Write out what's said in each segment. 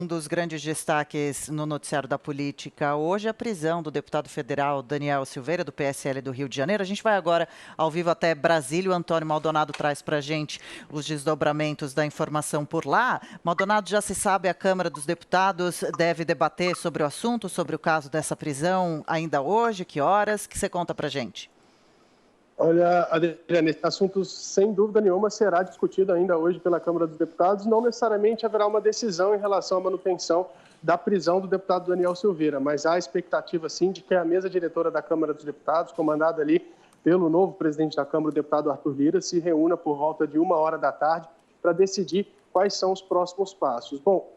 Um dos grandes destaques no noticiário da política hoje é a prisão do deputado federal Daniel Silveira, do PSL do Rio de Janeiro. A gente vai agora ao vivo até Brasília. O Antônio Maldonado traz para a gente os desdobramentos da informação por lá. Maldonado, já se sabe, a Câmara dos Deputados deve debater sobre o assunto, sobre o caso dessa prisão ainda hoje. Que horas? Que você conta para a gente? Olha, Adriana, esse assunto, sem dúvida nenhuma, será discutido ainda hoje pela Câmara dos Deputados. Não necessariamente haverá uma decisão em relação à manutenção da prisão do deputado Daniel Silveira, mas há a expectativa, sim, de que a mesa diretora da Câmara dos Deputados, comandada ali pelo novo presidente da Câmara, o deputado Arthur Lira, se reúna por volta de 13h para decidir quais são os próximos passos. Bom,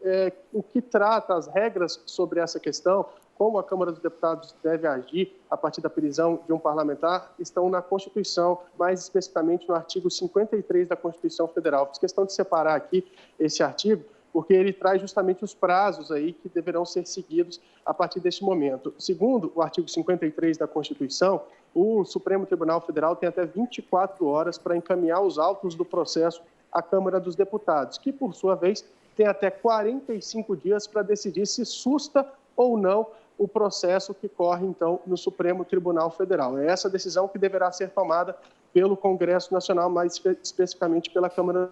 o que trata as regras sobre essa questão, como a Câmara dos Deputados deve agir a partir da prisão de um parlamentar, estão na Constituição, mais especificamente no artigo 53 da Constituição Federal. Fiz questão de separar aqui esse artigo, porque ele traz justamente os prazos aí que deverão ser seguidos a partir deste momento. Segundo o artigo 53 da Constituição, o Supremo Tribunal Federal tem até 24 horas para encaminhar os autos do processo à Câmara dos Deputados, que, por sua vez, tem até 45 dias para decidir se susta ou não o processo que corre, então, no Supremo Tribunal Federal. É essa decisão que deverá ser tomada pelo Congresso Nacional, mais especificamente pela Câmara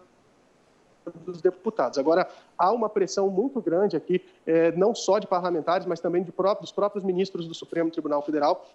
dos Deputados. Agora, há uma pressão muito grande aqui, não só de parlamentares, mas também dos próprios ministros do Supremo Tribunal Federal,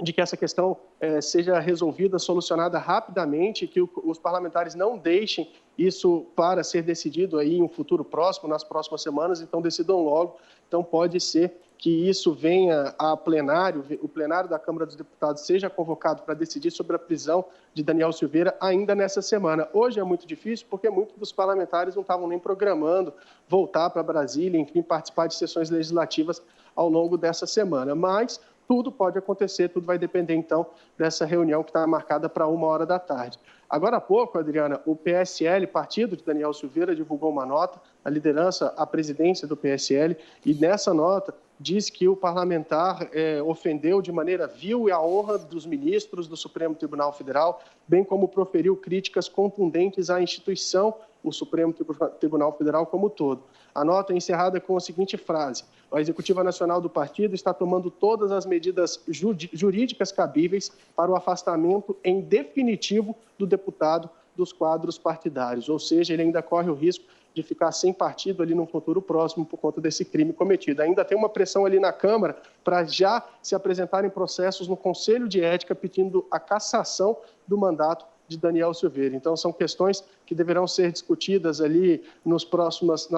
de que essa questão seja resolvida, solucionada rapidamente, que os parlamentares não deixem isso para ser decidido aí em um futuro próximo, nas próximas semanas, então decidam logo. Então pode ser que isso venha a plenário, o plenário da Câmara dos Deputados seja convocado para decidir sobre a prisão de Daniel Silveira ainda nessa semana. Hoje é muito difícil porque muitos dos parlamentares não estavam nem programando voltar para Brasília, enfim, participar de sessões legislativas ao longo dessa semana, mas tudo pode acontecer, tudo vai depender, então, dessa reunião que está marcada para 13h. Agora há pouco, Adriana, o PSL, partido de Daniel Silveira, divulgou uma nota, a liderança, a presidência do PSL, e nessa nota diz que o parlamentar ofendeu de maneira vil a honra dos ministros do Supremo Tribunal Federal, bem como proferiu críticas contundentes à instituição, o Supremo Tribunal Federal como um todo. A nota é encerrada com a seguinte frase: a Executiva Nacional do partido está tomando todas as medidas jurídicas cabíveis para o afastamento em definitivo do deputado dos quadros partidários, ou seja, ele ainda corre o risco de ficar sem partido ali no futuro próximo por conta desse crime cometido. Ainda tem uma pressão ali na Câmara para já se apresentarem processos no Conselho de Ética pedindo a cassação do mandato de Daniel Silveira. Então, são questões que deverão ser discutidas ali nas próximas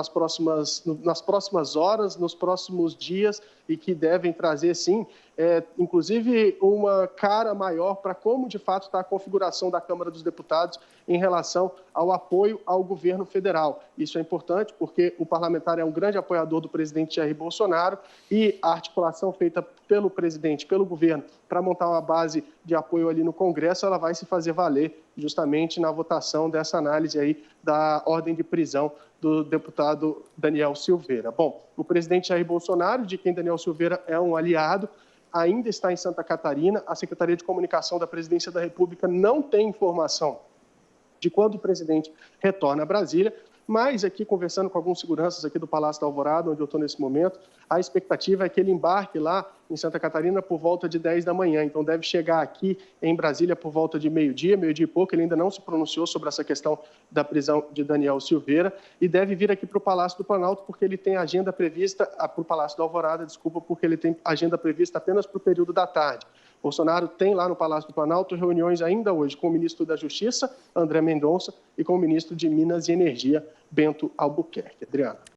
horas, nos próximos dias, e que devem trazer, sim, inclusive uma cara maior para como, de fato, está a configuração da Câmara dos Deputados em relação ao apoio ao governo federal. Isso é importante porque o parlamentar é um grande apoiador do presidente Jair Bolsonaro e a articulação feita pelo presidente, pelo governo, para montar uma base de apoio ali no Congresso, ela vai se fazer valer justamente na votação dessa análise aí da ordem de prisão do deputado Daniel Silveira. Bom, o presidente Jair Bolsonaro, de quem Daniel Silveira é um aliado, ainda está em Santa Catarina. A Secretaria de Comunicação da Presidência da República não tem informação de quando o presidente retorna a Brasília, mas aqui, conversando com alguns seguranças aqui do Palácio da Alvorada, onde eu estou nesse momento, a expectativa é que ele embarque lá em Santa Catarina por volta de 10 da manhã. Então, deve chegar aqui em Brasília por volta de meio-dia e pouco. Ele ainda não se pronunciou sobre essa questão da prisão de Daniel Silveira e deve vir aqui para o Palácio do Planalto, porque ele tem agenda prevista, para o Palácio da Alvorada, desculpa, porque ele tem agenda prevista apenas para o período da tarde. Bolsonaro tem lá no Palácio do Planalto reuniões ainda hoje com o ministro da Justiça, André Mendonça, e com o ministro de Minas e Energia, Bento Albuquerque. Adriana.